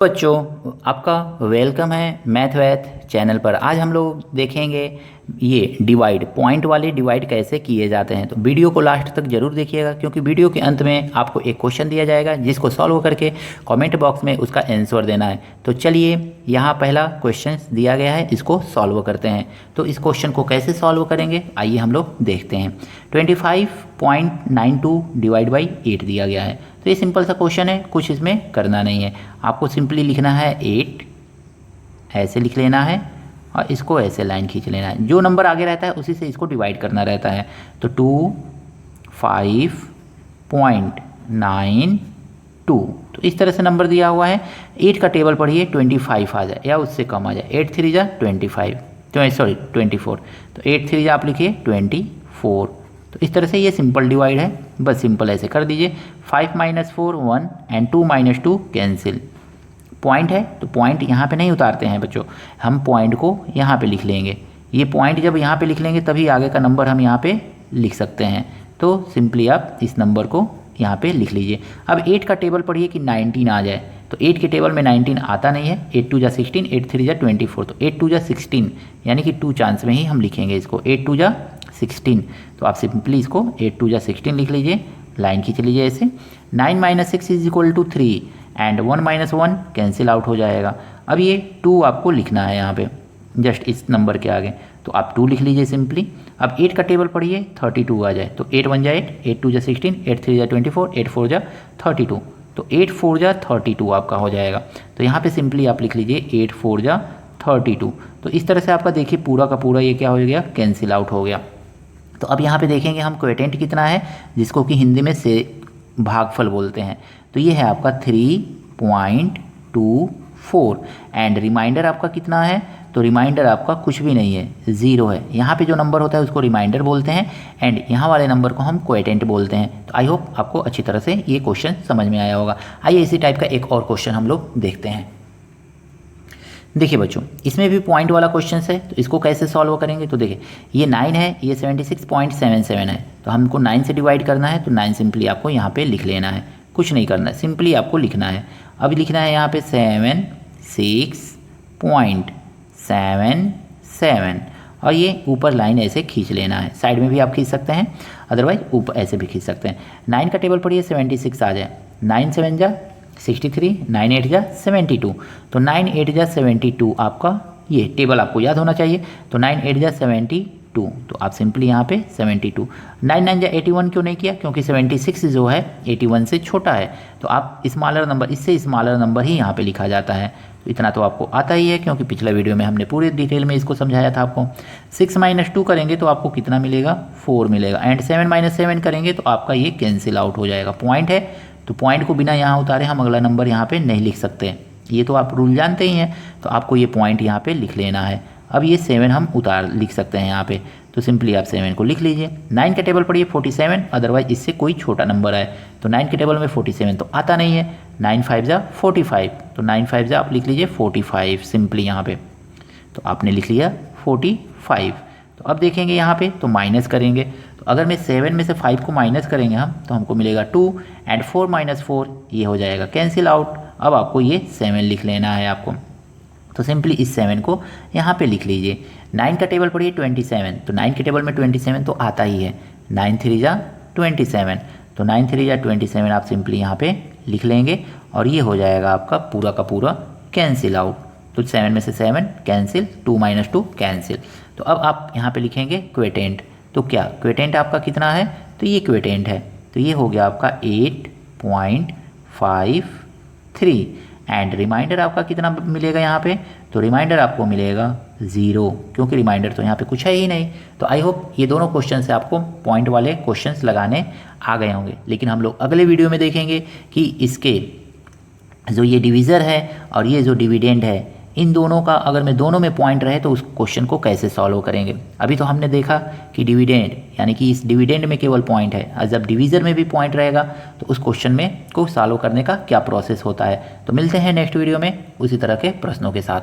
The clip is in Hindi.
बच्चों, आपका वेलकम है मैथ वैथ चैनल पर। आज हम लोग देखेंगे ये डिवाइड, पॉइंट वाले डिवाइड कैसे किए जाते हैं। तो वीडियो को लास्ट तक जरूर देखिएगा, क्योंकि वीडियो के अंत में आपको एक क्वेश्चन दिया जाएगा जिसको सॉल्व करके कमेंट बॉक्स में उसका आंसर देना है। तो चलिए, यहाँ पहला क्वेश्चन दिया गया है, इसको सॉल्व करते हैं। तो इस क्वेश्चन को कैसे सॉल्व करेंगे आइए हम लोग देखते हैं। 25.92 डिवाइड बाई 8 दिया गया है। तो ये सिंपल सा क्वेश्चन है, कुछ इसमें करना नहीं है। आपको सिंपली लिखना है 8, ऐसे लिख लेना है और इसको ऐसे लाइन खींच लेना है। जो नंबर आगे रहता है उसी से इसको डिवाइड करना रहता है। तो 25.92, तो इस तरह से नंबर दिया हुआ है। 8 का टेबल पढ़िए, 25 आ जाए या उससे कम आ जाए। 8 3 जा 25, तो सॉरी 24, तो 8 3 जा आप लिखिए 24। तो इस तरह से ये सिंपल डिवाइड है, बस सिंपल ऐसे कर दीजिए। 5 - 4 1 एंड 2 - 2 कैंसिल। पॉइंट है तो पॉइंट यहाँ पे नहीं उतारते हैं बच्चों, हम पॉइंट को यहाँ पे लिख लेंगे। ये पॉइंट जब यहाँ पे लिख लेंगे तभी आगे का नंबर हम यहाँ पे लिख सकते हैं। तो सिंपली आप इस नंबर को यहाँ पे लिख लीजिए। अब 8 का टेबल पढ़िए कि 19 आ जाए। तो 8 के टेबल में 19 आता नहीं है। 8 2 जा 16, 8 3 जा 24, तो 8 2 जा 16, यानी कि 2 चांस में ही हम लिखेंगे इसको। 8 2 जा 16, तो आप सिंपली इसको 8 2 जा 16 लिख लीजिए, लाइन खींच लीजिए ऐसे। 9 - 6 = 3 एंड 1 - 1 कैंसिल आउट हो जाएगा। अब ये 2 आपको लिखना है यहाँ पे, जस्ट इस नंबर के आगे, तो आप 2 लिख लीजिए सिंपली। अब 8 का टेबल पढ़िए, 32 आ जाए। तो 8 1 जा 8, 8 2 जा 16, 8 3 जा 24, 8 4 जा 32, तो 8 4 जा 32 आपका हो जाएगा। तो यहाँ पे सिंपली आप लिख लीजिए 8 4 जा 32। तो इस तरह से आपका देखिए पूरा का पूरा ये क्या हो गया, कैंसिल आउट हो गया। तो अब यहाँ पे देखेंगे हम क्वोटिएंट कितना है, जिसको कि हिंदी में से भागफल बोलते हैं। तो ये है आपका 3.24 एंड रिमाइंडर आपका कितना है, तो रिमाइंडर आपका कुछ भी नहीं है, 0 है। यहाँ पे जो नंबर होता है उसको रिमाइंडर बोलते हैं एंड यहाँ वाले नंबर को हम क्वोटिएंट बोलते हैं। तो आई होप आपको अच्छी तरह से ये क्वेश्चन समझ में आया होगा। आइए इसी टाइप का एक और क्वेश्चन हम लोग देखते हैं। देखिए बच्चों, इसमें भी पॉइंट वाला क्वेश्चन है, तो इसको कैसे सॉल्व करेंगे। तो देखिए ये 9 है, ये 76.77 है, तो हमको 9 से डिवाइड करना है। तो 9 सिंपली आपको यहाँ पे लिख लेना है, कुछ नहीं करना है, सिंपली आपको लिखना है। अब लिखना है यहाँ पे 76.77 और ये ऊपर लाइन ऐसे खींच लेना है। साइड में भी आप खींच सकते हैं, अदरवाइज ऊपर ऐसे भी खींच सकते हैं। 9 का टेबल पढ़िए, 76 आ जाए। 9 7 जा 63, 9 8 जा 72, तो 9 8 जा 72 आपका ये टेबल आपको याद होना चाहिए। तो 9 8 जा 72, तो आप सिंपली यहाँ पे 72। 9 9 जा 81 क्यों नहीं किया, क्योंकि 76 जो है 81 से छोटा है, तो आप स्मॉलर नंबर, इससे स्मॉलर नंबर ही यहाँ पे लिखा जाता है। तो इतना तो आपको आता ही है, क्योंकि पिछला वीडियो में हमने पूरे डिटेल में इसको समझाया था आपको। 6 - 2 करेंगे तो आपको कितना मिलेगा, 4 मिलेगा एंड 7 - 7 करेंगे तो आपका ये कैंसिल आउट हो जाएगा। पॉइंट है तो पॉइंट को बिना यहाँ उतारे हम अगला नंबर यहाँ पे नहीं लिख सकते, ये तो आप रूल जानते ही हैं। तो आपको ये पॉइंट यहाँ पे लिख लेना है। अब ये 7 हम उतार लिख सकते हैं यहाँ पे, तो सिंपली आप 7 को लिख लीजिए। 9 के टेबल पढ़िए 47, अदरवाइज इससे कोई छोटा नंबर आए। तो 9 के टेबल में 47 तो आता नहीं है। 9 5 जा 45, तो 9 5 जा आप लिख लीजिए 45 सिंपली यहाँ पे, तो आपने लिख लिया 45। तो अब देखेंगे यहाँ पे तो माइनस करेंगे। तो अगर मैं 7 में से 5 को माइनस करेंगे हम, तो हमको मिलेगा 2 एंड 4 - 4 ये हो जाएगा कैंसिल आउट। अब आपको ये 7 लिख लेना है आपको, तो सिंपली इस 7 को यहाँ पे लिख लीजिए। 9 का टेबल पढ़िए 27, तो 9 के टेबल में 27 तो आता ही है। 9 3 जा 27, तो 9 3 जा 27 आप सिंपली यहाँ पे लिख लेंगे और ये हो जाएगा आपका पूरा का पूरा कैंसिल आउट। तो 7 में से 7 कैंसिल, 2 - 2 कैंसिल। तो अब आप यहाँ पे लिखेंगे क्वोटिएंट। तो क्या क्वोटिएंट आपका कितना है, तो ये क्वोटिएंट है, तो ये हो गया आपका 8.53 एंड रिमाइंडर आपका कितना मिलेगा यहाँ पे, तो रिमाइंडर आपको मिलेगा 0, क्योंकि रिमाइंडर तो यहाँ पे कुछ है ही नहीं। तो आई होप ये दोनों क्वेश्चन से आपको पॉइंट वाले क्वेश्चंस लगाने आ गए होंगे। लेकिन हम लोग अगले वीडियो में देखेंगे कि इसके जो ये डिवीज़र है और ये जो डिविडेंड है, इन दोनों का अगर मैं दोनों में पॉइंट रहे तो उस क्वेश्चन को कैसे सॉल्व करेंगे। अभी तो हमने देखा कि डिविडेंड, यानी कि इस डिविडेंड में केवल पॉइंट है, और जब डिवीज़र में भी पॉइंट रहेगा तो उस क्वेश्चन में को सॉल्व करने का क्या प्रोसेस होता है। तो मिलते हैं नेक्स्ट वीडियो में उसी तरह के प्रश्नों के साथ।